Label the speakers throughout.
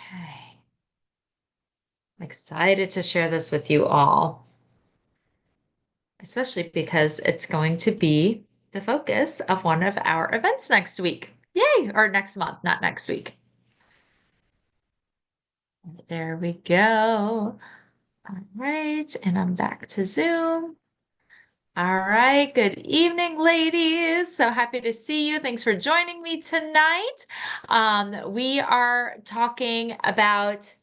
Speaker 1: Okay. I'm excited to share this with you all, especially because it's going to be the focus of one of our events next week. Yay! Or next month, not next week. There we go. All right. And I'm back to Zoom. All right. Good evening, ladies. So happy to see you. Thanks for joining me tonight. We are talking about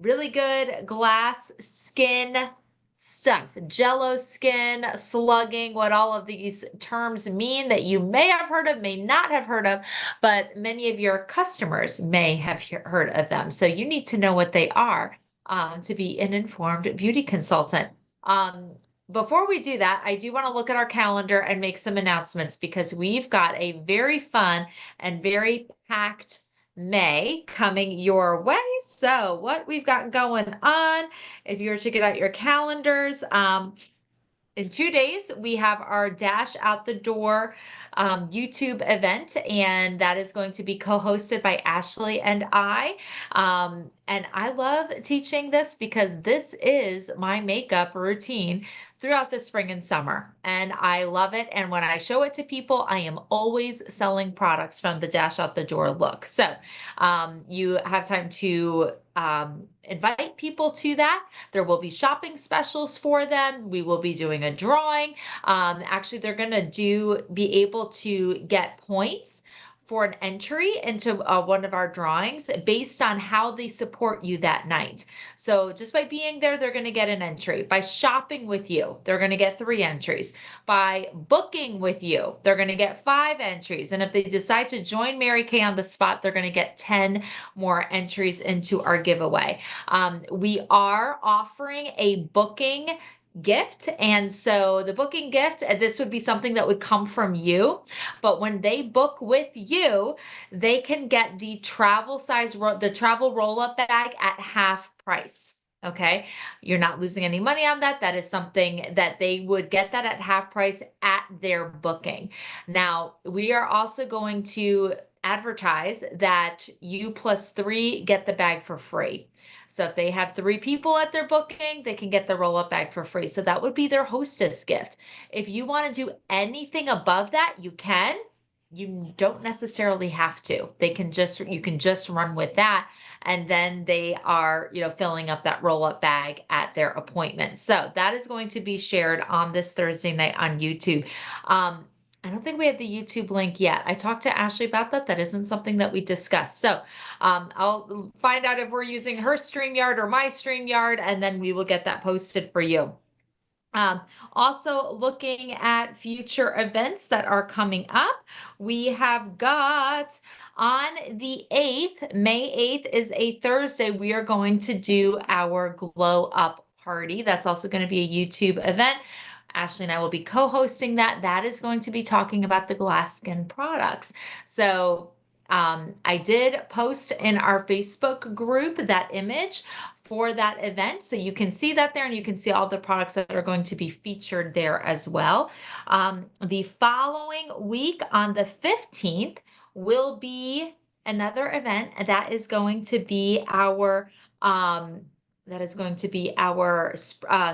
Speaker 1: really good glass skin stuff, jello skin, slugging, what all of these terms mean that you may have heard of, may not have heard of, but many of your customers may have heard of them. So you need to know what they are to be an informed beauty consultant. Um, Before we do that, I do want to look at our calendar and make some announcements because we've got a very fun and very packed May coming your way. So, what we've got going on, if you were to get out your calendars, in 2 days, we have our Dash Out the Door YouTube event, and that is going to be co hosted by Ashley and I. And I love teaching this because this is my makeup routine throughout the spring and summer. And I love it. And when I show it to people, I am always selling products from the Dash Out the Door look. So you have time to invite people to that. There will be shopping specials for them. We will be doing a drawing. Actually, they're going to be able to get points for an entry into one of our drawings based on how they support you that night. So just by being there, they're going to get an entry. By shopping with you, they're going to get 3 entries. By booking with you, they're going to get 5 entries. And if they decide to join Mary Kay on the spot, they're going to get 10 more entries into our giveaway. We are offering a booking gift. And so the booking gift, this would be something that would come from you. But when they book with you, they can get the the travel roll up bag at half price. Okay. You're not losing any money on that. That is something that they would get that at half price at their booking. Now, we are also going to advertise that you plus 3 get the bag for free. So if they have 3 people at their booking, they can get the roll up bag for free. So that would be their hostess gift. If you want to do anything above that, you can. You don't necessarily have to. You can just run with that. And then they are, filling up that roll up bag at their appointment. So that is going to be shared on this Thursday night on YouTube. I don't think we have the YouTube link yet. I talked to Ashley about that. That isn't something that we discussed. So I'll find out if we're using her StreamYard or my StreamYard, and then we will get that posted for you. Um, Also looking at future events that are coming up, we have got on the 8th, May 8th is a Thursday, we are going to do our glow up party. That's also going to be a YouTube event. Ashley and I will be co-hosting that. That is going to be talking about the glass skin products. So I did post in our Facebook group that image for that event. So you can see that there and you can see all the products that are going to be featured there as well. The following week on the 15th will be another event that is going to be our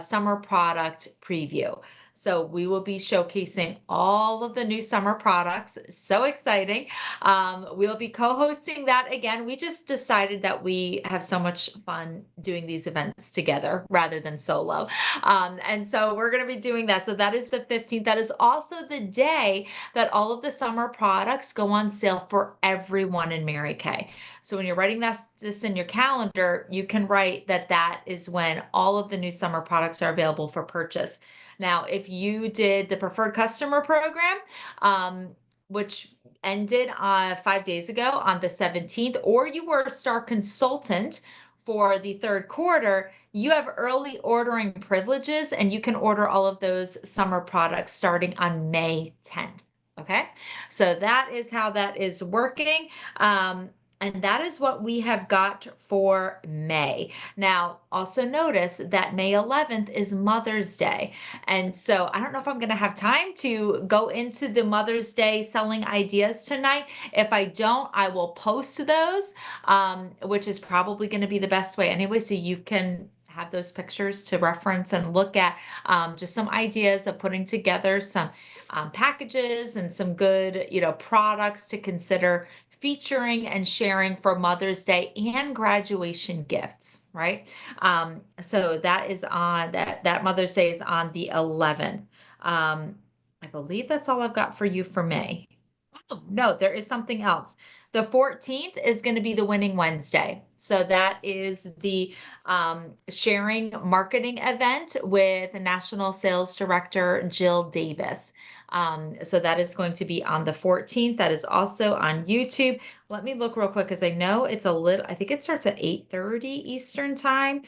Speaker 1: summer product preview. So we will be showcasing all of the new summer products. So exciting. We'll be co-hosting that again. We just decided that we have so much fun doing these events together rather than solo. And so we're going to be doing that. So that is the 15th. That is also the day that all of the summer products go on sale for everyone in Mary Kay. So when you're writing this in your calendar, you can write that is when all of the new summer products are available for purchase. Now, if you did the preferred customer program, which ended 5 days ago on the 17th, or you were a star consultant for the third quarter, you have early ordering privileges and you can order all of those summer products starting on May 10th. Okay, so that is how that is working. And that is what we have got for May. Now, also notice that May 11th is Mother's Day. And so I don't know if I'm going to have time to go into the Mother's Day selling ideas tonight. If I don't, I will post those, which is probably going to be the best way anyway. So you can have those pictures to reference and look at, just some ideas of putting together some packages and some good, products to consider featuring and sharing for Mother's Day and graduation gifts, right? So that is on that Mother's Day is on the 11th. I believe that's all I've got for you for May. Oh, no, there is something else. The 14th is going to be the Winning Wednesday. So that is the sharing marketing event with National Sales Director Jill Davis. So that is going to be on the 14th. That is also on YouTube. Let me look real quick because I know it's I think it starts at 8:30 Eastern time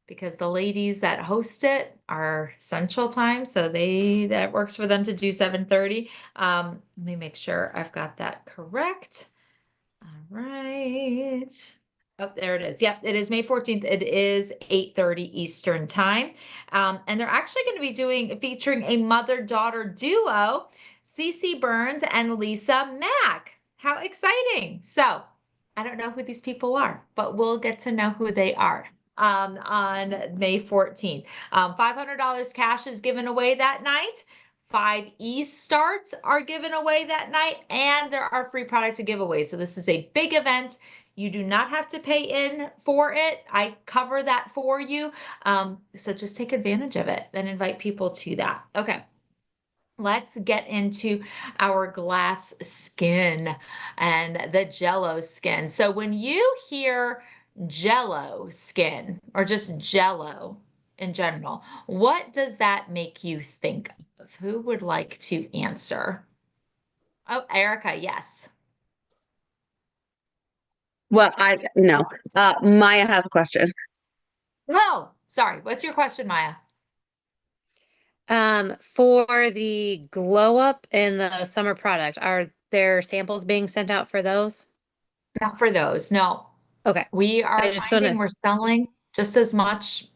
Speaker 1: because the ladies that host it are Central Time. So that works for them to do 7:30. Let me make sure I've got that correct. All right. Oh, there it is. Yep, it is May 14th. It is 8:30 Eastern time. And they're actually going to be featuring a mother-daughter duo, Cece Burns and Lisa Mack. How exciting. So I don't know who these people are, but we'll get to know who they are on May 14th. $500 cash is given away that night. 5 starts are given away that night, and there are free product to give away. So this is a big event. You do not have to pay in for it. I cover that for you. So just take advantage of it and invite people to that. Okay. Let's get into our glass skin and the Jello skin. So when you hear Jello skin or just Jello in general, what does that make you think of? Who would like to answer? Oh, Erica, yes.
Speaker 2: Well, I no. Maya, have a question.
Speaker 1: Oh, sorry. What's your question, Maya?
Speaker 2: For the glow up and the summer product, are there samples being sent out for those?
Speaker 1: Not for those. No,
Speaker 2: Okay.
Speaker 1: we
Speaker 2: I
Speaker 1: are
Speaker 2: just want
Speaker 1: finding
Speaker 2: to,
Speaker 1: we're selling just as much,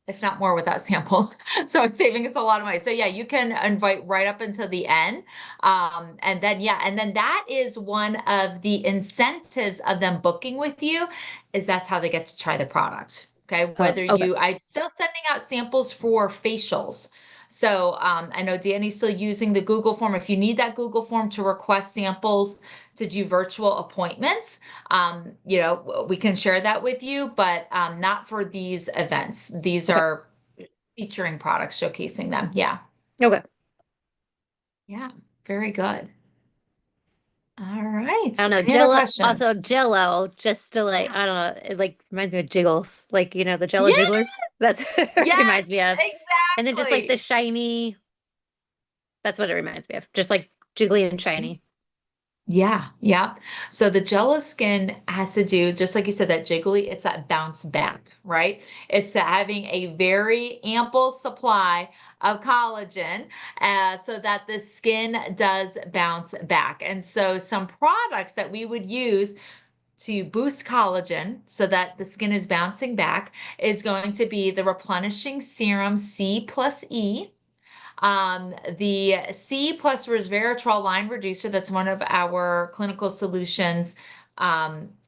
Speaker 1: if not more, without samples. So it's saving us a lot of money. So yeah, you can invite right up until the end. And then that is one of the incentives of them booking with you, is that's how they get to try the product. Okay.
Speaker 2: oh, okay.
Speaker 1: I'm still sending out samples for facials. So I know Danny's still using the Google form. If you need that Google form to request samples to do virtual appointments, we can share that with you, but not for these events. These
Speaker 2: Okay.
Speaker 1: are featuring products, showcasing them. Yeah.
Speaker 2: Okay.
Speaker 1: Yeah. Very good. All right.
Speaker 2: I don't know.
Speaker 1: Any other
Speaker 2: Jello, also
Speaker 1: questions?
Speaker 2: Jello, just to like,
Speaker 1: Yeah.
Speaker 2: I don't know, it like reminds me of Jiggles, like, the Jello
Speaker 1: Yeah.
Speaker 2: Jigglers. That's what it
Speaker 1: Yes,
Speaker 2: reminds me of. And then just like the
Speaker 1: exactly.
Speaker 2: shiny, that's what it reminds me of. Just like jiggly and shiny.
Speaker 1: Yeah, yeah. So the Jello skin has to do, just like you said, that jiggly, it's that bounce back, right? It's that having a very ample supply of collagen, so that the skin does bounce back. And so some products that we would use to boost collagen so that the skin is bouncing back is going to be the replenishing serum C plus E, the C plus resveratrol line reducer, that's one of our clinical solutions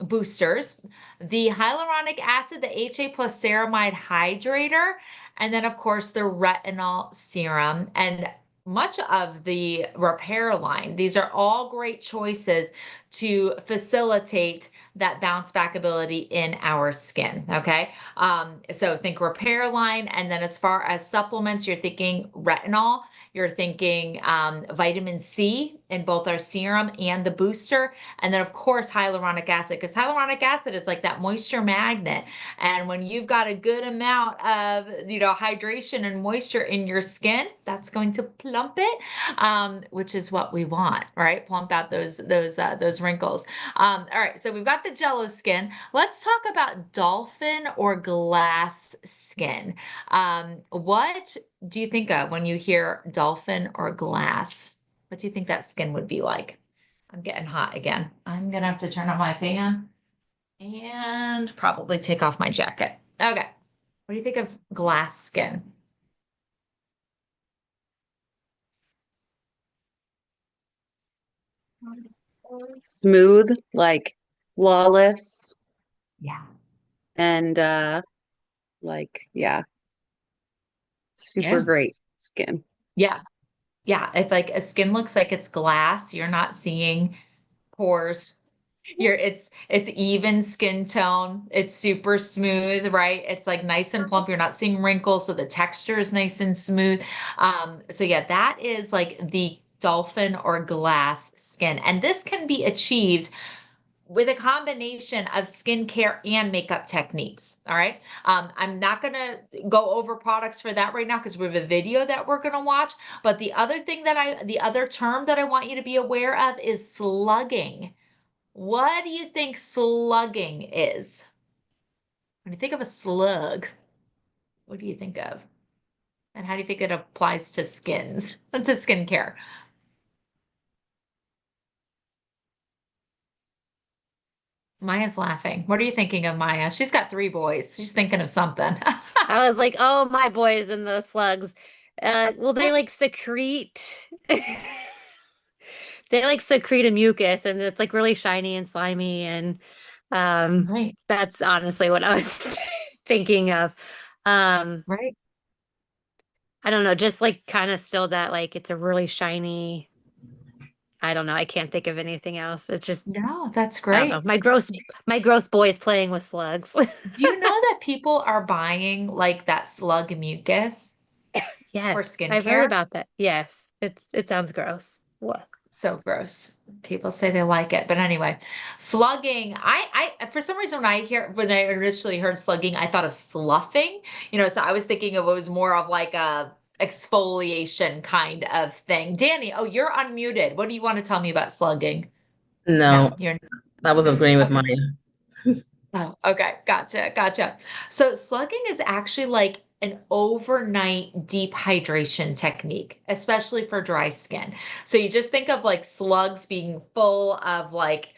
Speaker 1: boosters, the hyaluronic acid, the HA plus ceramide hydrator, and then of course the retinol serum and much of the repair line. These are all great choices to facilitate that bounce back ability in our skin. Okay. So think repair line. And then as far as supplements, you're thinking retinol, you're thinking vitamin C in both our serum and the booster. And then of course, hyaluronic acid, because hyaluronic acid is like that moisture magnet. And when you've got a good amount of, hydration and moisture in your skin, that's going to plump it, which is what we want, right? Plump out those wrinkles. All right, so we've got the Jello skin. Let's talk about dolphin or glass skin. What do you think of when you hear dolphin or glass? What do you think that skin would be like? I'm getting hot again. I'm gonna have to turn on my fan. And probably take off my jacket. Okay. What do you think of glass skin?
Speaker 3: Smooth, like flawless,
Speaker 1: Yeah.
Speaker 3: and like yeah, super
Speaker 1: Yeah.
Speaker 3: great skin.
Speaker 1: Yeah. Yeah. If like a skin looks like it's glass, you're not seeing pores. It's even skin tone. It's super smooth, right? It's like nice and plump. You're not seeing wrinkles, so the texture is nice and smooth. So yeah, that is like the dolphin or glass skin. And this can be achieved with a combination of skincare and makeup techniques. All right. I'm not going to go over products for that right now because we have a video that we're going to watch. But the other term that I want you to be aware of is slugging. What do you think slugging is? When you think of a slug, what do you think of? And how do you think it applies to skins, to skincare? Maya's laughing. What are you thinking of, Maya? She's got three boys. She's thinking of something.
Speaker 2: I was like, oh, my boys and the slugs. Well, they like secrete. They like secrete a mucus and it's like really shiny and slimy and
Speaker 1: Right,
Speaker 2: that's honestly what I was thinking of. Um
Speaker 1: right.
Speaker 2: I don't know, just like kind of still that like it's a really shiny, I don't know, I can't think of anything else. It's just
Speaker 1: No, that's
Speaker 2: I don't know.
Speaker 1: great.
Speaker 2: My gross boys playing with slugs.
Speaker 1: Do you know that people are buying like that slug mucus for
Speaker 2: Yes, I've heard
Speaker 1: skincare?
Speaker 2: about that. Yes, it sounds gross. What?
Speaker 1: So gross. People say they like it, but anyway, slugging. For some reason when I initially heard slugging, I thought of sloughing. So I was thinking of it was more of like a exfoliation kind of thing. Danny, oh, you're unmuted. What do you want to tell me about slugging? No,
Speaker 4: No,
Speaker 1: you're
Speaker 4: I was agreeing with
Speaker 1: okay.
Speaker 4: Maya.
Speaker 1: Oh, okay. Gotcha. Gotcha. So slugging is actually like an overnight deep hydration technique, especially for dry skin. So you just think of like slugs being full of like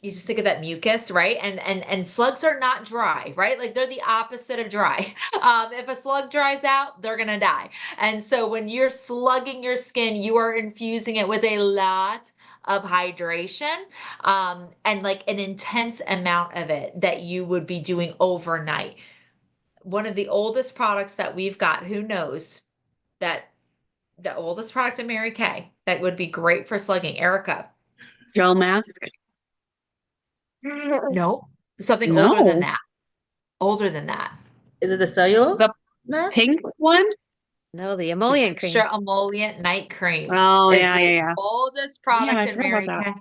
Speaker 1: you just think of that mucus, right? And slugs are not dry, right? Like they're the opposite of dry. If a slug dries out, they're gonna die. And so when you're slugging your skin, you are infusing it with a lot of hydration, and like an intense amount of it that you would be doing overnight. One of the oldest products that we've got, who knows that the oldest products in Mary Kay that would be great for slugging, Erica.
Speaker 3: Gel mask?
Speaker 1: No, something older than
Speaker 3: No.
Speaker 1: that. Older than that.
Speaker 4: Is it the
Speaker 3: The
Speaker 4: cellulose mask?
Speaker 3: pink one?
Speaker 2: No, the
Speaker 1: The
Speaker 2: emollient cream.
Speaker 1: extra emollient night cream
Speaker 3: Oh
Speaker 1: is
Speaker 3: yeah, yeah,
Speaker 1: the
Speaker 3: yeah.
Speaker 1: oldest
Speaker 3: Yeah,
Speaker 1: product
Speaker 3: I've
Speaker 1: in
Speaker 3: heard about
Speaker 1: Mary
Speaker 3: that.
Speaker 1: Kay.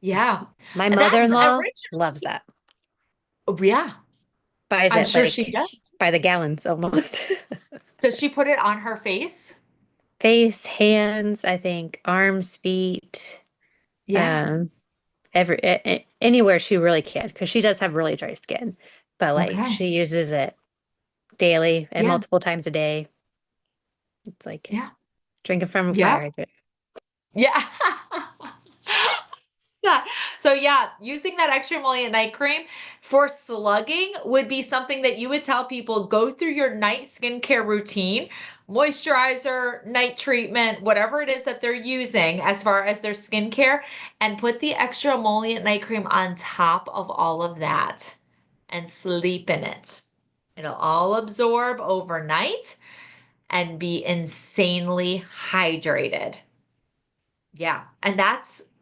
Speaker 1: Yeah.
Speaker 2: My
Speaker 1: That's
Speaker 2: mother-in-law
Speaker 1: original.
Speaker 2: loves that.
Speaker 1: Yeah,
Speaker 2: Buys
Speaker 1: I'm
Speaker 2: it
Speaker 1: sure she
Speaker 2: like
Speaker 1: does.
Speaker 2: by the gallons almost.
Speaker 1: Does she put it on her face?
Speaker 2: Face, hands, I think, arms, feet,
Speaker 1: Yeah.
Speaker 2: um, anywhere she really can, because she does have really dry skin. But like
Speaker 1: Okay.
Speaker 2: she uses it daily and
Speaker 1: Yeah.
Speaker 2: multiple times a day. It's like
Speaker 1: Yeah.
Speaker 2: drinking from a fire
Speaker 1: Yep.
Speaker 2: hydrant.
Speaker 1: Yeah. Yeah. So yeah, using that extra emollient night cream for slugging would be something that you would tell people go through your night skincare routine, moisturizer, night treatment, whatever it is that they're using as far as their skincare, and put the extra emollient night cream on top of all of that and sleep in it. It'll all absorb overnight and be insanely hydrated. Yeah. And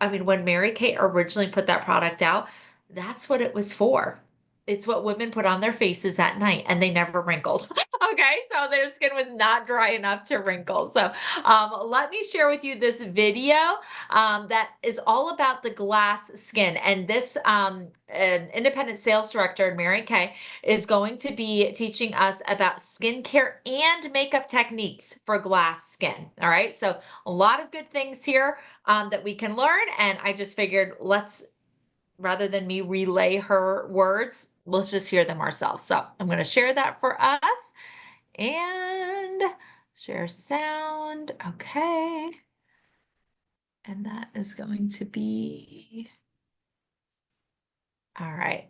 Speaker 1: I mean, when Mary Kay originally put that product out, that's what it was for. It's what women put on their faces at night and they never wrinkled. Okay. So their skin was not dry enough to wrinkle. So let me share with you this video that is all about the glass skin. And this an independent sales director in Mary Kay is going to be teaching us about skincare and makeup techniques for glass skin. All right. So a lot of good things here that we can learn. And I just figured rather than me relay her words, let's just hear them ourselves. So I'm going to share that for us and share sound. Okay. And that is going to be, All right.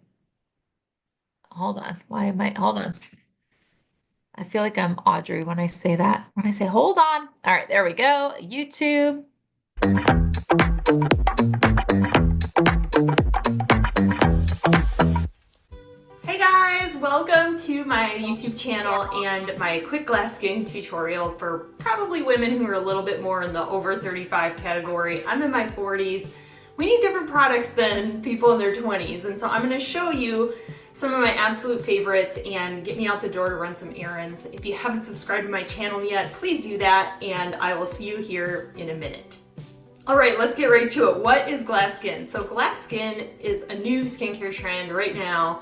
Speaker 1: Hold on. Hold on. I feel like I'm Audrey when I say that. When I say, hold on. All right, there we go. YouTube.
Speaker 5: Hey guys, welcome to my YouTube channel and my quick glass skin tutorial for probably women who are a little bit more in the over 35 category. I'm in my 40s. We need different products than people in their 20s, and so I'm going to show you some of my absolute favorites and get me out the door to run some errands. If you haven't subscribed to my channel yet, please do that, and I will see you here in a minute. All right, let's get right to it. What is glass skin? So glass skin is a new skincare trend right now,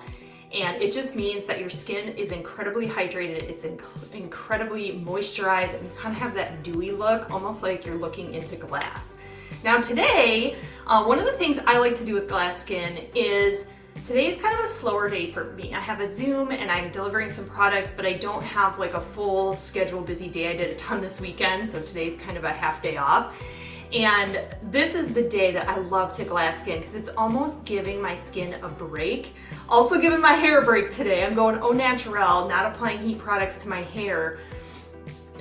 Speaker 5: and it just means that your skin is incredibly hydrated, it's incredibly moisturized, and you kind of have that dewy look, almost like you're looking into glass. Now today, one of the things I like to do with glass skin is, today is kind of a slower day for me. I have a Zoom and I'm delivering some products, but I don't have like a full schedule busy day. I did a ton this weekend, so today's kind of a half day off. And this is the day that I love to glass skin because it's almost giving my skin a break. Also giving my hair a break today. I'm going au naturel, not applying heat products to my hair.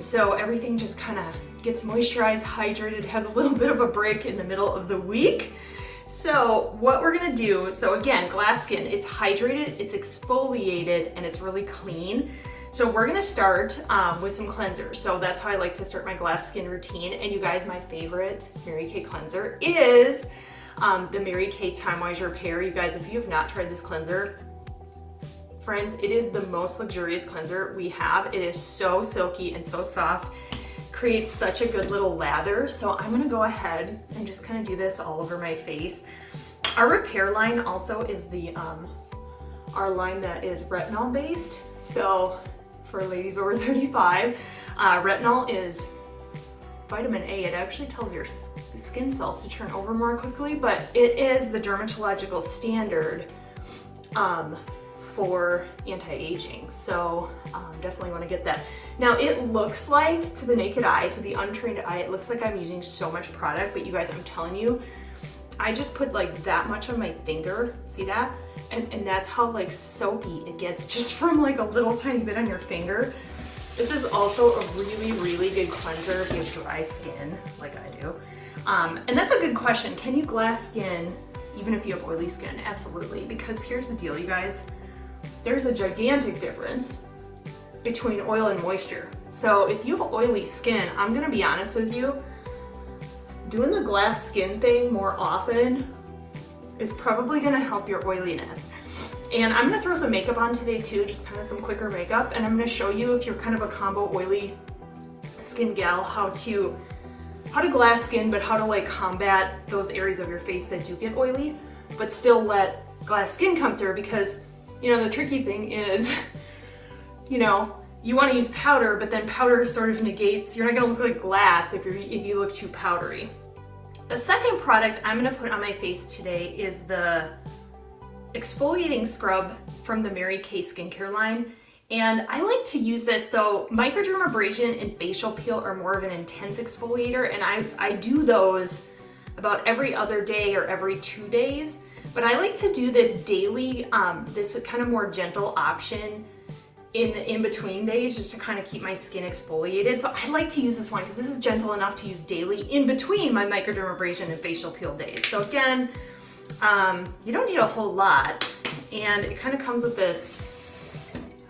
Speaker 5: So everything just kind of gets moisturized, hydrated, has a little bit of a break in the middle of the week. So what we're gonna do, so again, glass skin, it's hydrated, it's exfoliated, and it's really clean. So we're gonna start with some cleansers. So that's how I like to start my glass skin routine. And you guys, my favorite Mary Kay cleanser is the Mary Kay Time Wise Repair. You guys, if you have not tried this cleanser, friends, it is the most luxurious cleanser we have. It is so silky and so soft. Creates such a good little lather. So I'm gonna go ahead and just kind of do this all over my face. Our repair line also is the our line that is retinol based. So for ladies over 35, retinol is vitamin A. It actually tells your skin cells to turn over more quickly, but it is the dermatological standard for anti-aging. So definitely want to get that. Now it looks like, to the naked eye, to the untrained eye, it looks like I'm using so much product, but you guys, I'm telling you, I just put like that much on my finger, see that? And that's how like soapy it gets just from like a little tiny bit on your finger. This is also a really, really good cleanser if you have dry skin, like I do. And that's a good question. Can you glass skin even if you have oily skin? Absolutely, because here's the deal, you guys. There's a gigantic difference between oil and moisture. So if you have oily skin, I'm gonna be honest with you, doing the glass skin thing more often is probably gonna help your oiliness. And I'm gonna throw some makeup on today too, just kind of some quicker makeup, and I'm gonna show you, if you're kind of a combo oily skin gal, how to glass skin, but how to like combat those areas of your face that do get oily, but still let glass skin come through. Because, you know, the tricky thing is, you know, you want to use powder, but then powder sort of negates, you're not gonna look like glass if you look too powdery. The second product I'm gonna put on my face today is the exfoliating scrub from the Mary Kay skincare line. And I like to use this, so microdermabrasion and facial peel are more of an intense exfoliator, and I do those about every other day or every 2 days. But I like to do this daily, this kind of more gentle option in the in-between days, just to kind of keep my skin exfoliated. So I like to use this one because this is gentle enough to use daily in between my microdermabrasion and facial peel days. So again, you don't need a whole lot, and it kind of comes with this,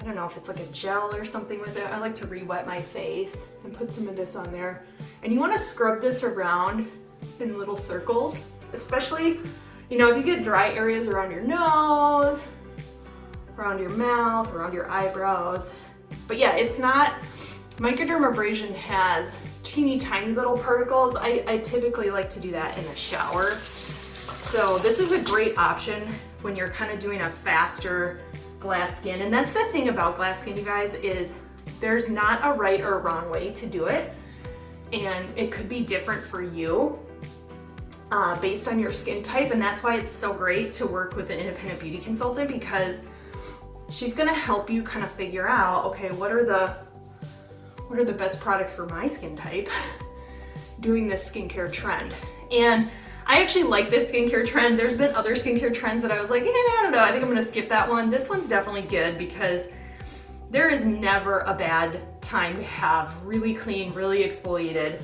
Speaker 5: I don't know if it's like a gel or something with it. I like to re-wet my face and put some of this on there. And you want to scrub this around in little circles, especially, you know, if you get dry areas around your nose, around your mouth, around your eyebrows. But yeah, it's not, microdermabrasion has teeny tiny little particles. I typically like to do that in the shower. So this is a great option when you're kind of doing a faster glass skin. And that's the thing about glass skin, you guys, is there's not a right or a wrong way to do it. And it could be different for you based on your skin type. And that's why it's so great to work with an independent beauty consultant, because she's gonna help you kind of figure out, okay, what are the best products for my skin type doing this skincare trend. And I actually like this skincare trend. There's been other skincare trends that I was like, I don't know, I think I'm gonna skip that one. This one's definitely good because there is never a bad time to have really clean, really exfoliated,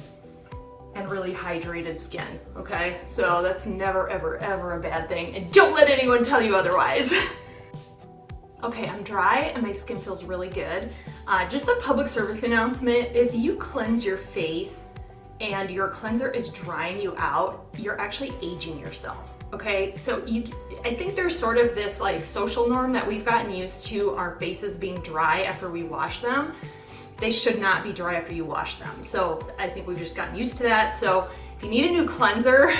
Speaker 5: and really hydrated skin, okay? So that's never, ever, ever a bad thing. And don't let anyone tell you otherwise. Okay, I'm dry and my skin feels really good. Just a public service announcement. If you cleanse your face and your cleanser is drying you out, you're actually aging yourself, okay? So I think there's sort of this like social norm that we've gotten used to our faces being dry after we wash them. They should not be dry after you wash them. So I think we've just gotten used to that. So if you need a new cleanser,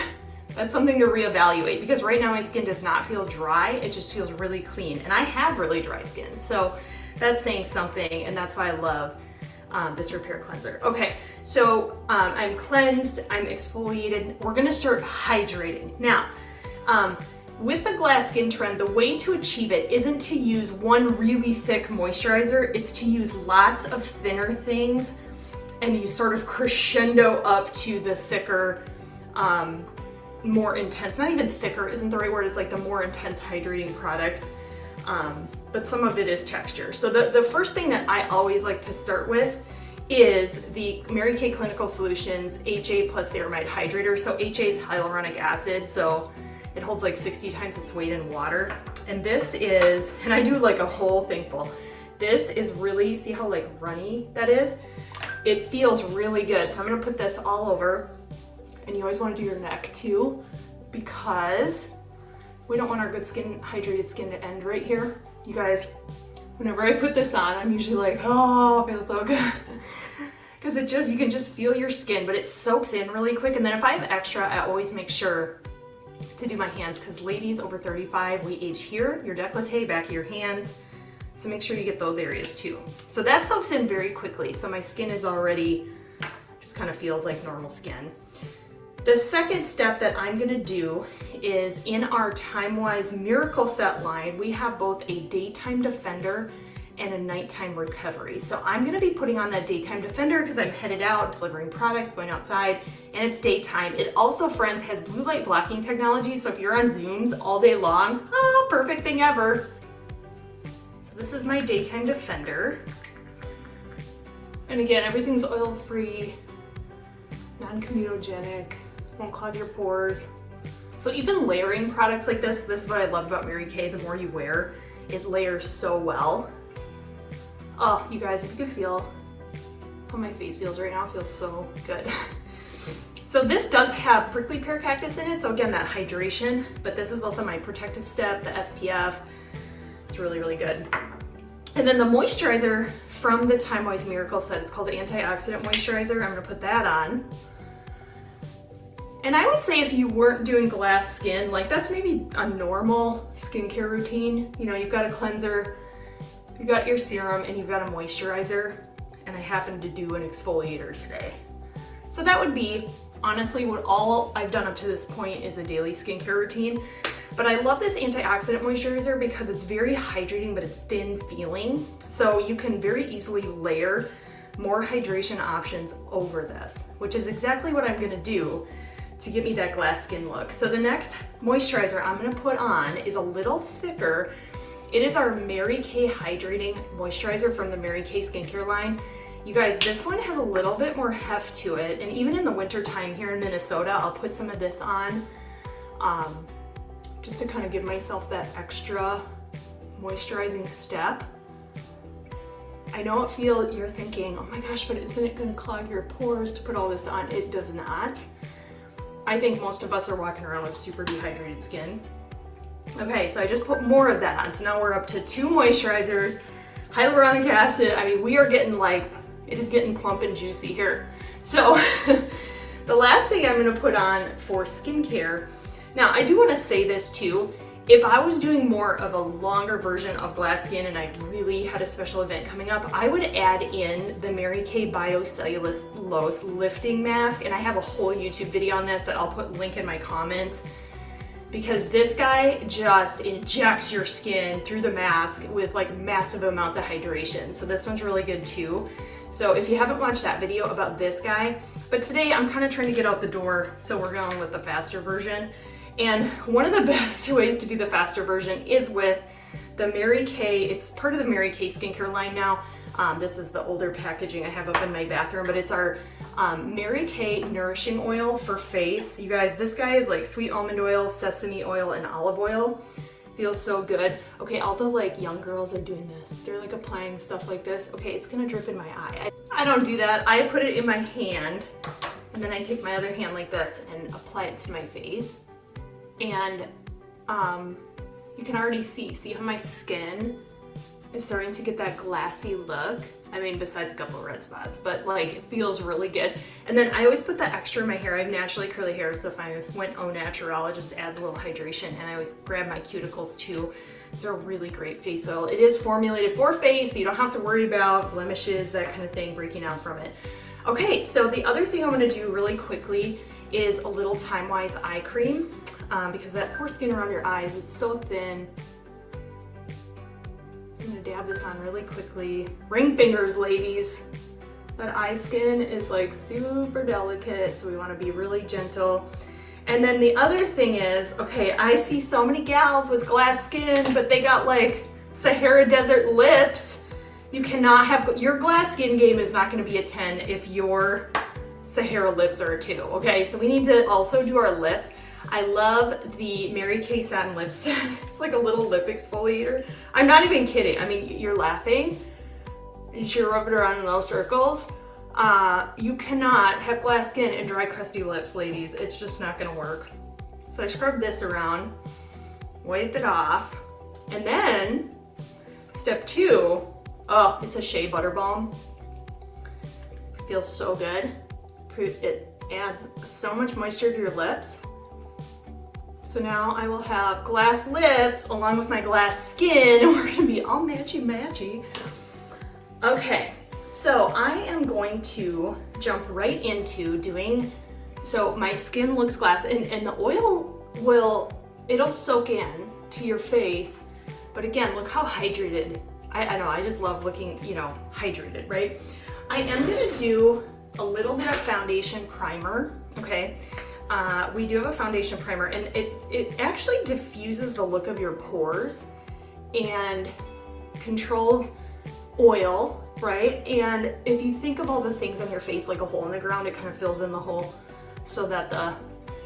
Speaker 5: that's something to reevaluate, because right now my skin does not feel dry, it just feels really clean. And I have really dry skin, so that's saying something, and that's why I love this repair cleanser. Okay, so I'm cleansed, I'm exfoliated, we're gonna start hydrating. Now, with the glass skin trend, the way to achieve it isn't to use one really thick moisturizer, it's to use lots of thinner things, and you sort of crescendo up to the thicker, more intense, not even thicker isn't the right word, it's like the more intense hydrating products, but some of it is texture. So the first thing that I always like to start with is the Mary Kay Clinical Solutions HA plus Ceramide Hydrator. So HA is hyaluronic acid, so it holds like 60 times its weight in water. And this is, and I do like a whole thing full. This is really, see how like runny that is? It feels really good. So I'm gonna put this all over. And you always want to do your neck too, because we don't want our good skin, hydrated skin, to end right here. You guys, whenever I put this on, I'm usually like, oh, it feels so good. Because you can just feel your skin, but it soaks in really quick. And then if I have extra, I always make sure to do my hands, because ladies over 35, we age here, your décolleté, back of your hands. So make sure you get those areas too. So that soaks in very quickly. So my skin is already, just kind of feels like normal skin. The second step that I'm gonna do is in our Time-Wise Miracle Set line, we have both a daytime defender and a nighttime recovery. So I'm gonna be putting on that daytime defender because I'm headed out, delivering products, going outside, and it's daytime. It also, friends, has blue light blocking technology, so if you're on Zooms all day long, perfect thing ever. So this is my daytime defender. And again, everything's oil-free, non-comedogenic, won't clog your pores. So even layering products like this is what I love about Mary Kay. The more you wear, it layers so well. Oh, you guys, if you could feel how my face feels right now, it feels so good. So this does have prickly pear cactus in it, so again, that hydration, but this is also my protective step, the SPF. It's really, really good. And then the moisturizer from the Time-Wise Miracle Set, it's called the Antioxidant Moisturizer. I'm gonna put that on. And I would say if you weren't doing glass skin, like that's maybe a normal skincare routine. You know, you've got a cleanser, you've got your serum, and you've got a moisturizer, and I happen to do an exfoliator today. So that would be, honestly, what all I've done up to this point is a daily skincare routine. But I love this antioxidant moisturizer because it's very hydrating, but it's thin feeling. So you can very easily layer more hydration options over this, which is exactly what I'm gonna do to give me that glass skin look. So the next moisturizer I'm gonna put on is a little thicker. It is our Mary Kay Hydrating Moisturizer from the Mary Kay Skincare line. You guys, this one has a little bit more heft to it, and even in the winter time here in Minnesota, I'll put some of this on just to kind of give myself that extra moisturizing step. I know you're thinking, oh my gosh, but isn't it gonna clog your pores to put all this on? It does not. I think most of us are walking around with super dehydrated skin. Okay, so I just put more of that on. So now we're up to 2 moisturizers, hyaluronic acid. I mean, we are getting like, it is getting plump and juicy here. So the last thing I'm gonna put on for skincare, now I do wanna say this too, if I was doing more of a longer version of glass skin and I really had a special event coming up, I would add in the Mary Kay Biocellulose Lifting Mask, and I have a whole YouTube video on this that I'll put link in my comments. because this guy just injects your skin through the mask with like massive amounts of hydration. So this one's really good too. So if you haven't watched that video about this guy, but today I'm kind of trying to get out the door, so we're going with the faster version. And one of the best ways to do the faster version is with the Mary Kay. It's part of the Mary Kay skincare line now. This is the older packaging I have up in my bathroom, but it's our Mary Kay Nourishing Oil for face. You guys, this guy is like sweet almond oil, sesame oil, and olive oil. Feels so good. Okay, all the like young girls are doing this. They're like applying stuff like this. Okay, it's gonna drip in my eye. I don't do that. I put it in my hand, and then I take my other hand like this and apply it to my face. And you can already see how my skin is starting to get that glassy look. I mean, besides a couple of red spots, but like it feels really good. And then I always put the extra in my hair. I have naturally curly hair, so if I went au natural, it just adds a little hydration. And I always grab my cuticles too. It's a really great face oil. It is formulated for face, so you don't have to worry about blemishes, that kind of thing, breaking out from it. Okay, so the other thing I want to do really quickly is a little Time Wise eye cream, because that poor skin around your eyes, it's so thin. I'm gonna dab this on really quickly. Ring fingers, ladies. That eye skin is like super delicate, so we wanna be really gentle. And then the other thing is, okay, I see so many gals with glass skin, but they got like Sahara Desert lips. You cannot have, your glass skin game is not gonna be a 10 if your Sahara lips are a 2, okay? So we need to also do our lips. I love the Mary Kay Satin Lip Set. It's like a little lip exfoliator. I'm not even kidding. I mean, you're laughing. You're rubbing around in those circles. You cannot have glass skin and dry, crusty lips, ladies. It's just not gonna work. So I scrub this around, wipe it off, and then step 2, oh, it's a Shea Butter Balm. Feels so good. It adds so much moisture to your lips. So now I will have glass lips along with my glass skin, and we're gonna be all matchy-matchy. Okay, so I am going to jump right into doing, so my skin looks glass, and the oil it'll soak in to your face, but again, look how hydrated. I know, I just love looking, hydrated, right? I am gonna do a little bit of foundation primer, okay? We do have a foundation primer, and it actually diffuses the look of your pores and controls oil, right? And if you think of all the things on your face like a hole in the ground, it kind of fills in the hole so that the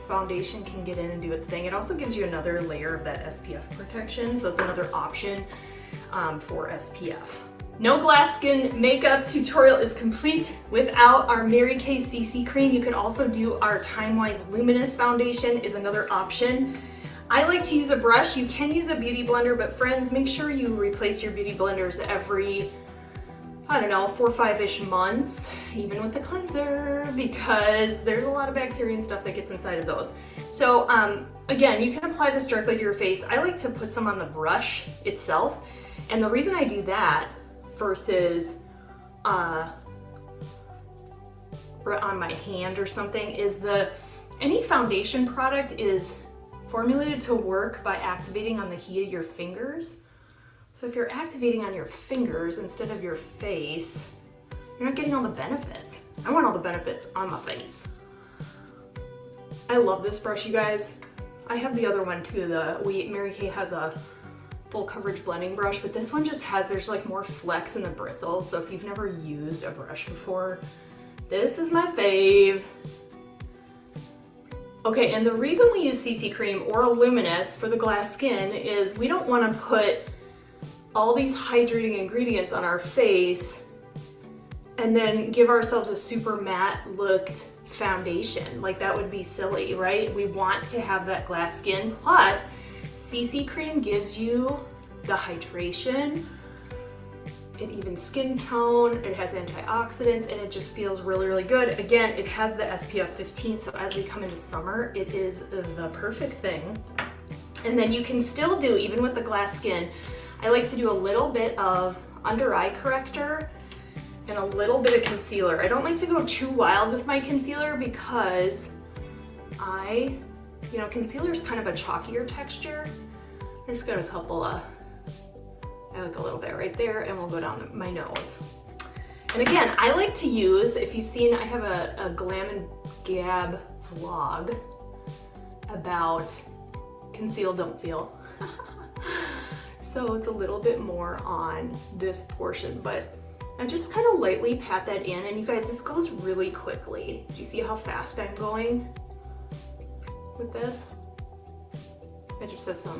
Speaker 5: foundation can get in and do its thing. It also gives you another layer of that SPF protection, so it's another option for SPF. No glass skin makeup tutorial is complete without our Mary Kay CC cream. You can also do our Time Wise Luminous foundation is another option. I like to use a brush. You can use a beauty blender, but friends, make sure you replace your beauty blenders every, I don't know, 4 or 5-ish months, even with the cleanser, because there's a lot of bacteria and stuff that gets inside of those. So again, you can apply this directly to your face. I like to put some on the brush itself. And the reason I do that versus on my hand or something is any foundation product is formulated to work by activating on the heat of your fingers. So if you're activating on your fingers instead of your face, you're not getting all the benefits. I want all the benefits on my face. I love this brush, you guys. I have the other one too. Mary Kay has a full coverage blending brush, but this one just there's like more flex in the bristles. So if you've never used a brush before, this is my fave. Okay, and the reason we use CC cream or a luminous for the glass skin is we don't want to put all these hydrating ingredients on our face and then give ourselves a super matte looked foundation. Like that would be silly, right? We want to have that glass skin. Plus, CC cream gives you the hydration, it evens skin tone, it has antioxidants, and it just feels really, really good. Again, it has the SPF 15, so as we come into summer, it is the perfect thing. And then you can still do, even with the glass skin, I like to do a little bit of under eye corrector and a little bit of concealer. I don't like to go too wild with my concealer because I you know, concealer is kind of a chalkier texture. I just got a couple of, I like a little bit right there, and we'll go down my nose. And again, I like to use, if you've seen, I have a Glam and Gab vlog about conceal, don't feel. So it's a little bit more on this portion, but I just kind of lightly pat that in, and you guys, this goes really quickly. Do you see how fast I'm going with this? I just have a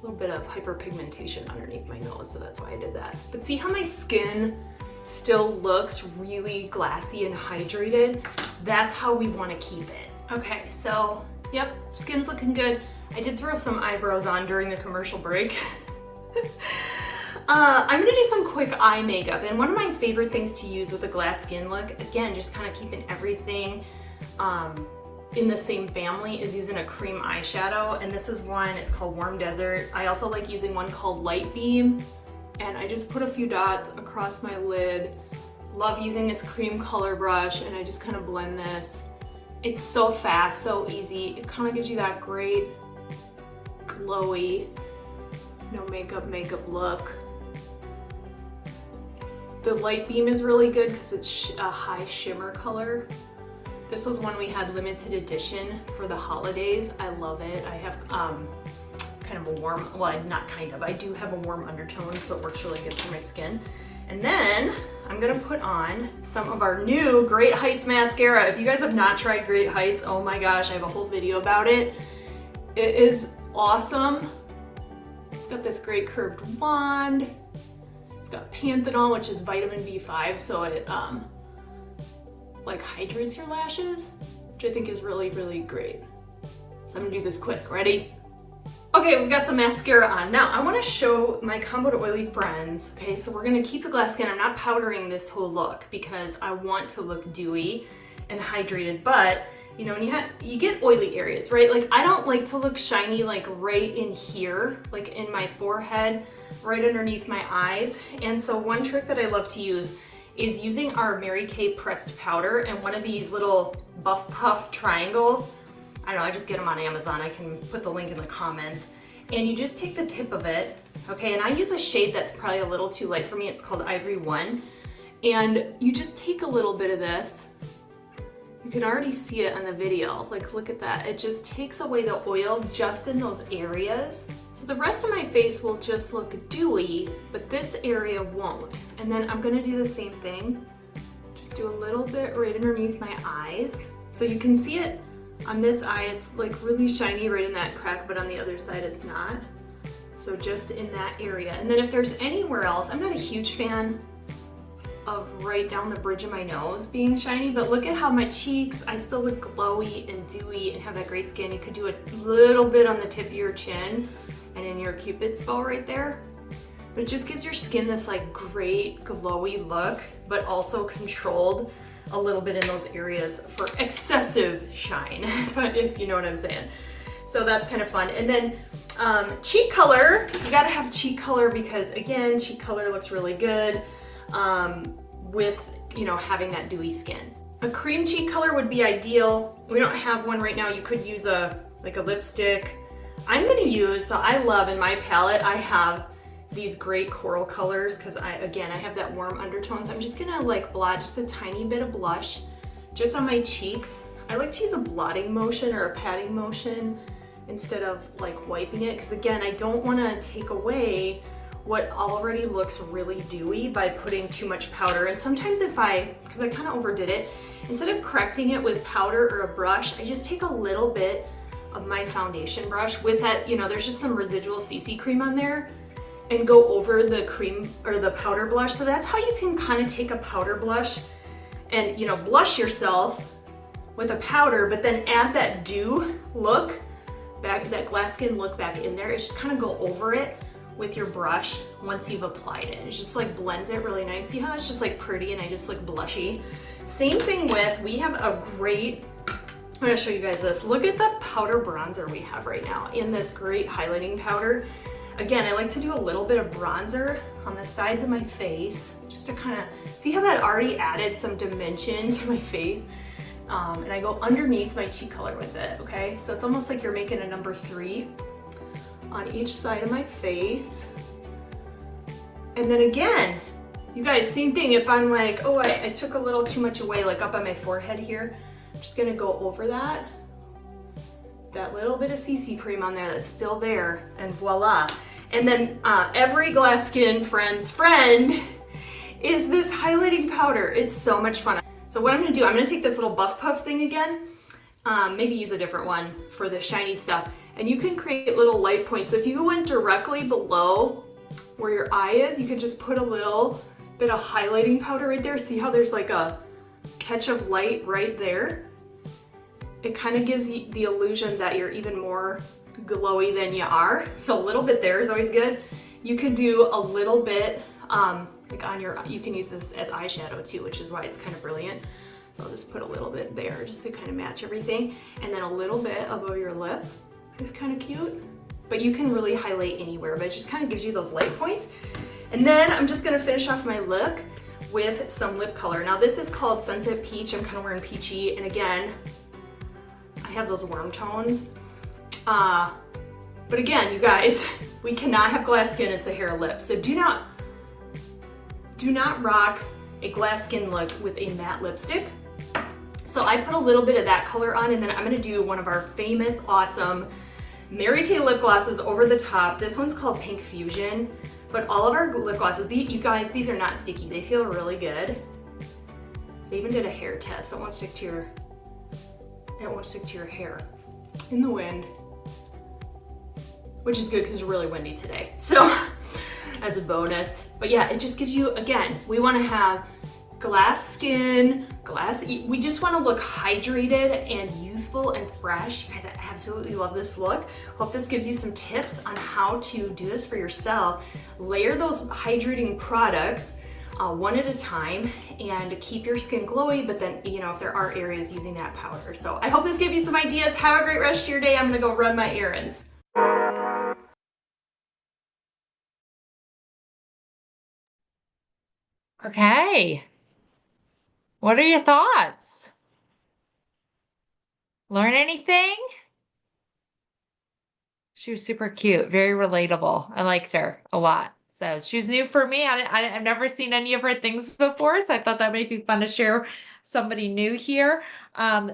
Speaker 5: little bit of hyperpigmentation underneath my nose, so that's why I did that. But see how my skin still looks really glassy and hydrated? That's how we want to keep it. Okay, so yep, skin's looking good. I did throw some eyebrows on during the commercial break. I'm gonna do some quick eye makeup, and one of my favorite things to use with a glass skin look, again, just kind of keeping everything in the same family, is using a cream eyeshadow. And this is one, it's called Warm Desert. I also like using one called Light Beam, and I just put a few dots across my lid. Love using this cream color brush, and I just kind of blend this. It's so fast, so easy. It kind of gives you that great glowy, no makeup look. The Light Beam is really good because it's a high shimmer color. This was one we had limited edition for the holidays. I love it. I have kind of a warm, well, not kind of, I do have a warm undertone, so it works really good for my skin. And then I'm gonna put on some of our new Great Heights mascara. If you guys have not tried Great Heights, oh my gosh, I have a whole video about it. It is awesome. It's got this great curved wand. It's got panthenol, which is vitamin B5, so it like hydrates your lashes, which I think is really, really great. So I'm gonna do this quick. Ready? Okay, we've got some mascara on. Now, I wanna show my Combo to Oily friends. Okay, so we're gonna keep the glass skin. I'm not powdering this whole look because I want to look dewy and hydrated, but you know, when you get oily areas, right? Like, I don't like to look shiny like right in here, like in my forehead, right underneath my eyes. And so one trick that I love to use is using our Mary Kay pressed powder and one of these little buff puff triangles. I don't know, I just get them on Amazon. I can put the link in the comments. And you just take the tip of it, okay? And I use a shade that's probably a little too light for me. It's called Ivory 1. And you just take a little bit of this. You can already see it on the video. Like, look at that. It just takes away the oil just in those areas. So the rest of my face will just look dewy, but this area won't. And then I'm gonna do the same thing. Just do a little bit right underneath my eyes. So you can see it on this eye, it's like really shiny right in that crack, but on the other side it's not. So just in that area. And then if there's anywhere else, I'm not a huge fan of right down the bridge of my nose being shiny, but look at how my cheeks, I still look glowy and dewy and have that great skin. You could do a little bit on the tip of your chin and in your Cupid's bow right there. But it just gives your skin this like great glowy look, but also controlled a little bit in those areas for excessive shine, if you know what I'm saying. So that's kind of fun. And then cheek color, you gotta have cheek color because again, cheek color looks really good with, you know, having that dewy skin. A cream cheek color would be ideal. We don't have one right now. You could use like a lipstick. I'm gonna use, so I love in my palette, I have these great coral colors because I have that warm undertone. So I'm just gonna like blot just a tiny bit of blush just on my cheeks. I like to use a blotting motion or a patting motion instead of like wiping it because again, I don't wanna take away what already looks really dewy by putting too much powder. And sometimes because I kind of overdid it, instead of correcting it with powder or a brush, I just take a little bit of my foundation brush with that, you know, there's just some residual CC cream on there, and go over the cream or the powder blush. So that's how you can kind of take a powder blush and, you know, blush yourself with a powder, but then add that dew look back, that glass skin look back in there. It's just kind of go over it with your brush once you've applied it. It just like blends it really nice. See how it's just like pretty and I just look blushy? Same thing with, we have a great, I'm gonna show you guys this. Look at the powder bronzer we have right now in this great highlighting powder. Again, I like to do a little bit of bronzer on the sides of my face just to kind of see how that already added some dimension to my face. And I go underneath my cheek color with it, okay? So it's almost like you're making a number 3 on each side of my face. And then again, you guys, same thing. If I'm like, oh, I took a little too much away, like up on my forehead here, I'm just gonna go over that. That little bit of CC cream on there that's still there, and voila. And then every glass skin friend's friend is this highlighting powder. It's so much fun. So what I'm gonna do, I'm gonna take this little buff puff thing again, maybe use a different one for the shiny stuff, and you can create little light points. So if you went directly below where your eye is, you can just put a little bit of highlighting powder right there. See how there's like a catch of light right there? It kind of gives you the illusion that you're even more glowy than you are. So a little bit there is always good. You can do a little bit, like on your, you can use this as eyeshadow too, which is why it's kind of brilliant. So I'll just put a little bit there just to kind of match everything. And then a little bit above your lip is kind of cute. But you can really highlight anywhere, but it just kind of gives you those light points. And then I'm just gonna finish off my look with some lip color. Now this is called Sunset Peach. I'm kind of wearing peachy, and again, I have those warm tones. But again, you guys, we cannot have glass skin, it's a hair lip. So do not rock a glass skin look with a matte lipstick. So I put a little bit of that color on, and then I'm gonna do one of our famous, awesome Mary Kay lip glosses over the top. This one's called Pink Fusion, but all of our lip glosses, you guys, these are not sticky. They feel really good. They even did a hair test, so it won't stick to your hair in the wind, which is good because it's really windy today. So that's a bonus. But yeah, it just gives you, again, we want to have glass skin, we just want to look hydrated and youthful and fresh. You guys, I absolutely love this look. Hope this gives you some tips on how to do this for yourself. Layer those hydrating products one at a time and keep your skin glowy, but then, you know, if there are areas, using that powder. So I hope this gave you some ideas. Have a great rest of your day. I'm gonna go run my errands.
Speaker 1: Okay. What are your thoughts? Learn anything? She was super cute, very relatable. I liked her a lot. So she was new for me. I've never seen any of her things before, so I thought that might be fun to share somebody new here.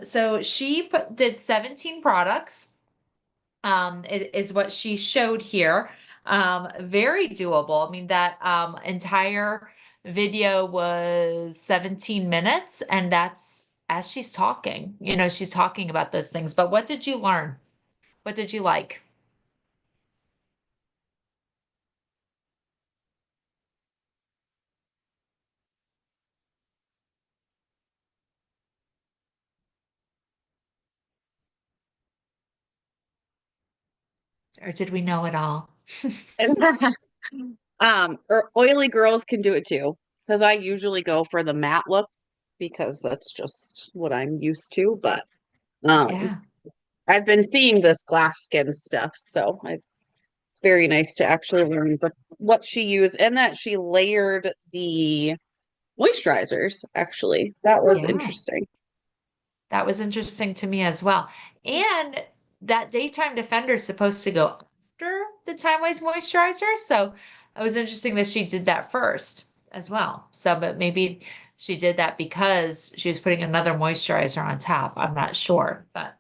Speaker 1: So she did 17 products. Is what she showed here. Very doable. I mean, that entire video was 17 minutes, and that's as she's talking. You know, she's talking about those things. But what did you learn? What did you like? Or did we know it all?
Speaker 3: Or oily girls can do it too, because I usually go for the matte look because that's just what I'm used to. But
Speaker 1: Yeah.
Speaker 3: I've been seeing this glass skin stuff, so it's very nice to actually learn what she used and that she layered the moisturizers. Actually, that was
Speaker 1: Yeah.
Speaker 3: interesting.
Speaker 1: That was interesting to me as well. And that daytime defender is supposed to go after the time wise moisturizer. So it was interesting that she did that first as well. So, but maybe she did that because she was putting another moisturizer on top. I'm not sure, but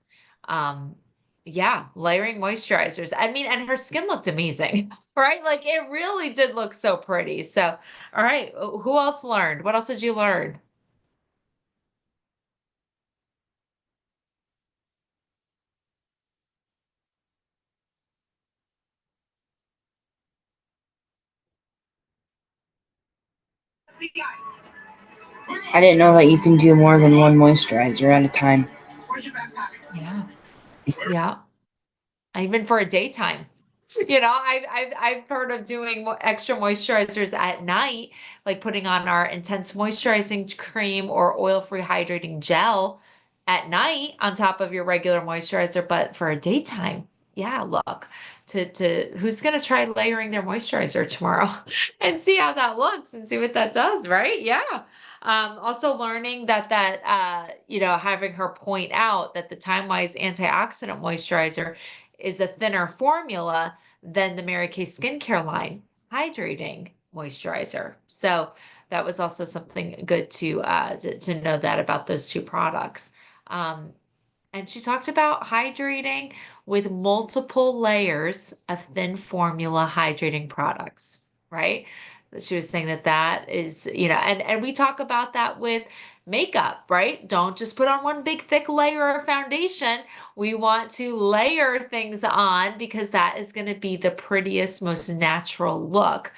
Speaker 1: yeah, layering moisturizers. I mean, and her skin looked amazing, right? Like it really did look so pretty. So, all right, who else learned? What else did you learn?
Speaker 6: I didn't know that you can do more than one moisturizer at a time.
Speaker 1: Yeah. Yeah. Even for a daytime. You know, I've heard of doing extra moisturizers at night, like putting on our intense moisturizing cream or oil-free hydrating gel at night on top of your regular moisturizer, but for a daytime, yeah, look, to who's going to try layering their moisturizer tomorrow and see how that looks and see what that does, right? Yeah. Also learning having her point out that the Time Wise antioxidant moisturizer is a thinner formula than the Mary Kay skincare line hydrating moisturizer. So that was also something good to know that about those two products. Um, and she talked about hydrating with multiple layers of thin formula hydrating products, right? She was saying that is, and we talk about that with makeup, right? Don't just put on one big thick layer of foundation. We want to layer things on because that is going to be the prettiest, most natural look.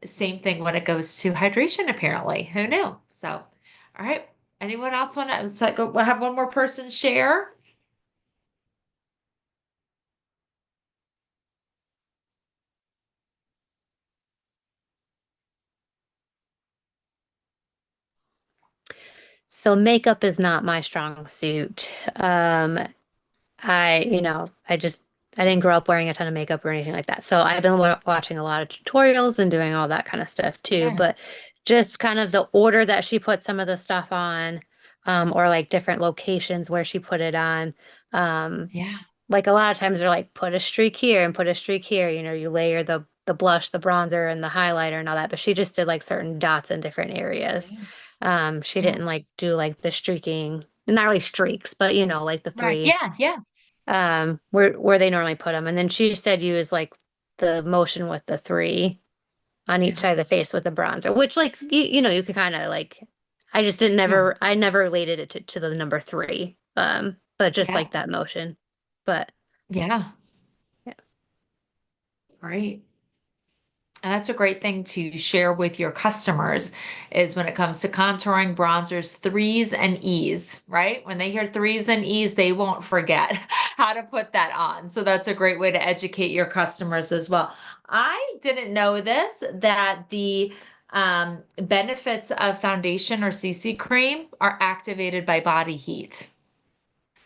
Speaker 1: Same thing when it goes to hydration, apparently. Who knew? So, all right. Anyone else want to we'll have one more person share?
Speaker 2: So makeup is not my strong suit. I didn't grow up wearing a ton of makeup or anything like that. So I've been watching a lot of tutorials and doing all that kind of stuff too.
Speaker 1: Yeah.
Speaker 2: But just kind of the order that she put some of the stuff on, or like different locations where she put it on.
Speaker 1: Yeah.
Speaker 2: Like a lot of times they're like, put a streak here and put a streak here. You layer the blush, the bronzer, and the highlighter and all that. But she just did like certain dots in different areas.
Speaker 1: Yeah.
Speaker 2: She
Speaker 1: Yeah.
Speaker 2: didn't like do like the streaking, not really streaks, but like the
Speaker 1: Right.
Speaker 2: three
Speaker 1: Yeah. Yeah.
Speaker 2: where they normally put them. And then she said use like the motion with the three on each
Speaker 1: Yeah.
Speaker 2: side of the face with the bronzer, which like you could kind of like I just didn't
Speaker 1: Yeah.
Speaker 2: never I never related it to the number three. But just
Speaker 1: Yeah.
Speaker 2: like that motion. But
Speaker 1: Yeah.
Speaker 2: yeah.
Speaker 1: Great. And that's a great thing to share with your customers is when it comes to contouring bronzers, threes and E's, right? When they hear threes and E's, they won't forget how to put that on. So that's a great way to educate your customers as well. I didn't know this, that the benefits of foundation or CC cream are activated by body heat.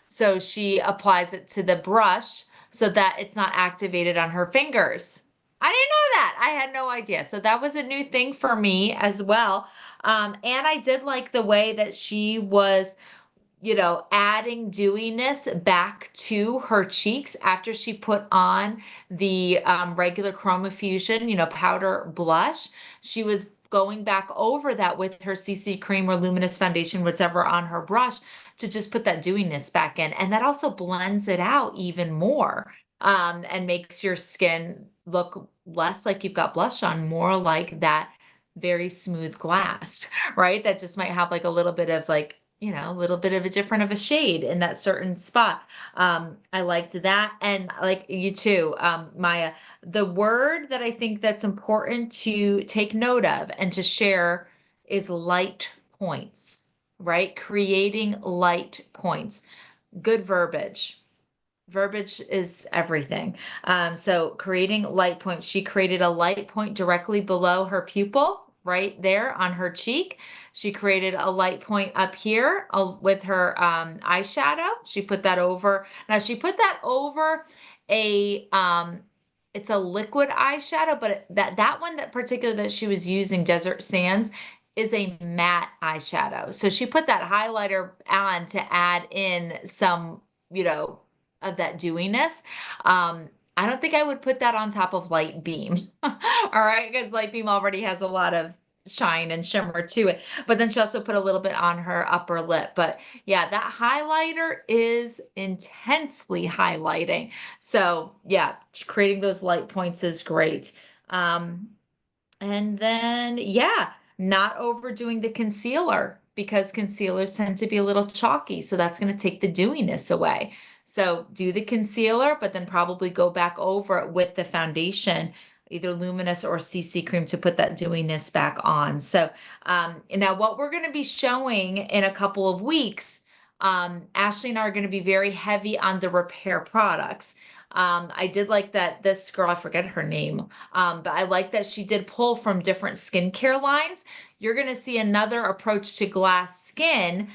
Speaker 1: So she applies it to the brush so that it's not activated on her fingers. I didn't know that. I had no idea. So that was a new thing for me as well. And I did like the way that she was adding dewiness back to her cheeks after she put on the regular Chroma Fusion, powder blush. She was going back over that with her CC cream or luminous foundation, whatever on her brush to just put that dewiness back in. And that also blends it out even more and makes your skin look less like you've got blush on, more like that very smooth glass, right? That just might have like a little bit of like, a little bit of a different of a shade in that certain spot. I liked that. And like you too, Maya, the word that I think that's important to take note of and to share is light points, right? Creating light points. Good verbiage. Verbiage is everything. So creating light points, she created a light point directly below her pupil, right there on her cheek. She created a light point up here with her eyeshadow. She put that over. Now she put that over it's a liquid eyeshadow, but that one that particular that she was using, Desert Sands, is a matte eyeshadow. So she put that highlighter on to add in some, of that dewiness. I don't think I would put that on top of Light Beam. All right, because Light Beam already has a lot of shine and shimmer to it. But then she also put a little bit on her upper lip. But yeah, that highlighter is intensely highlighting. So yeah, creating those light points is great. And then, yeah, not overdoing the concealer because concealers tend to be a little chalky. So that's going to take the dewiness away. So do the concealer, but then probably go back over it with the foundation, either luminous or CC cream to put that dewiness back on. So now what we're going to be showing in a couple of weeks, Ashley and I are going to be very heavy on the repair products. I did like that this girl, I forget her name, but I like that she did pull from different skincare lines. You're going to see another approach to glass skin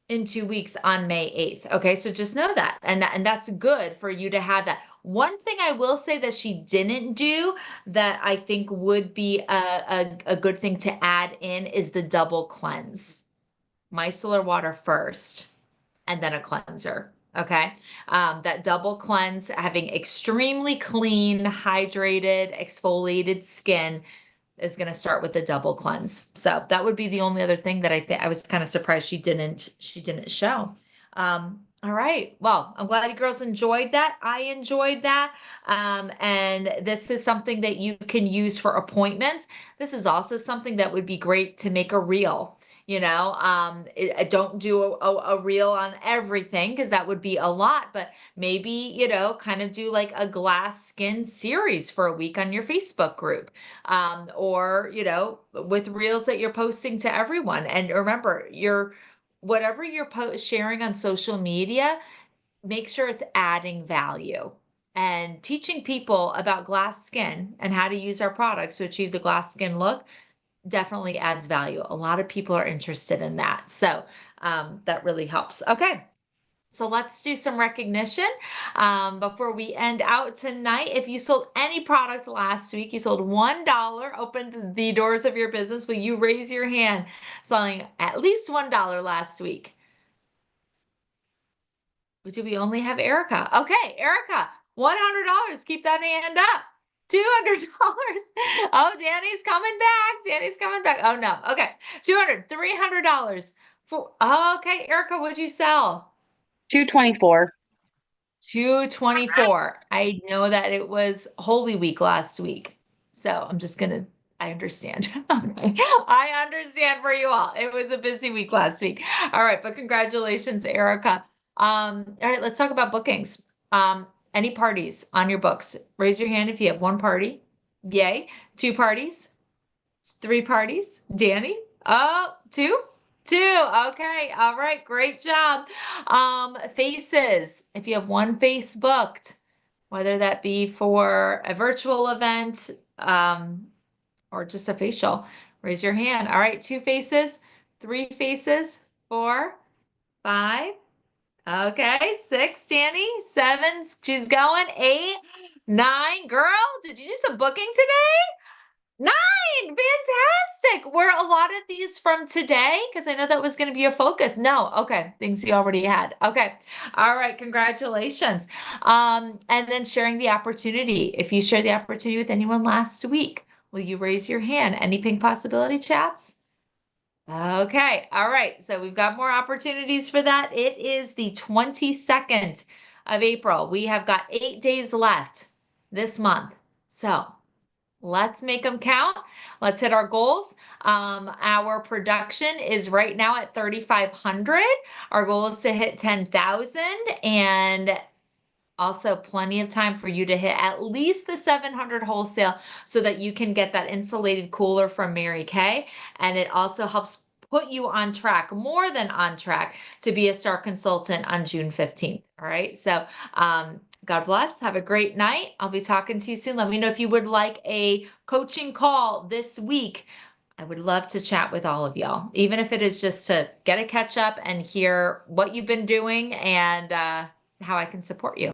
Speaker 1: in 2 weeks on May 8th. Okay, so just know that. And that's good for you to have that. One thing I will say that she didn't do that I think would be a good thing to add in is the double cleanse. Micellar water first and then a cleanser. Okay. That double cleanse, having extremely clean, hydrated, exfoliated skin is going to start with the double cleanse. So that would be the only other thing that I think I was kind of surprised she didn't show. All right. Well, I'm glad you girls enjoyed that. I enjoyed that. And this is something that you can use for appointments. This is also something that would be great to make a reel. I don't do a reel on everything because that would be a lot, but maybe, kind of do like a glass skin series for a week on your Facebook group. Or, with reels that you're posting to everyone. And remember, whatever you're sharing on social media, make sure it's adding value. And teaching people about glass skin and how to use our products to achieve the glass skin look definitely adds value. A lot of people are interested in that. So that really helps. Okay. So let's do some recognition before we end out tonight. If you sold any product last week, you sold $1, opened the doors of your business, will you raise your hand selling at least $1 last week? Do we only have Erica? Okay, Erica, $100. Keep that hand up. $200. Oh, Danny's coming back. Danny's coming back. Oh no. Okay. $200, $300. Okay, Erica, what'd you sell?
Speaker 3: 224.
Speaker 1: 224. I know that it was Holy Week last week. So I understand. Okay. I understand for you all. It was a busy week last week. All right, but congratulations, Erica. All right, let's talk about bookings. Any parties on your books? Raise your hand if you have one party. Yay. 2 parties? 3 parties? Danny? Oh, 2? 2. Okay. All right. Great job. Faces. If you have one face booked, whether that be for a virtual event, or just a facial, raise your hand. All right. 2 faces, 3 faces, 4, 5. Okay. 6, Danny. 7. She's going. 8, 9. Girl, did you do some booking today? 9! Fantastic! Were a lot of these from today? Because I know that was going to be your focus. No. Okay. Things you already had. Okay. All right. Congratulations. And then sharing the opportunity. If you shared the opportunity with anyone last week, will you raise your hand? Any pink possibility chats? Okay. All right. So we've got more opportunities for that. It is the 22nd of April. We have got 8 days left this month. So let's make them count. Let's hit our goals. Our production is right now at 3,500. Our goal is to hit 10,000, and also plenty of time for you to hit at least the 700 wholesale so that you can get that insulated cooler from Mary Kay. And it also helps put you on track, more than on track, to be a star consultant on June 15th. All right. So God bless. Have a great night. I'll be talking to you soon. Let me know if you would like a coaching call this week. I would love to chat with all of y'all, even if it is just to get a catch up and hear what you've been doing and how I can support you.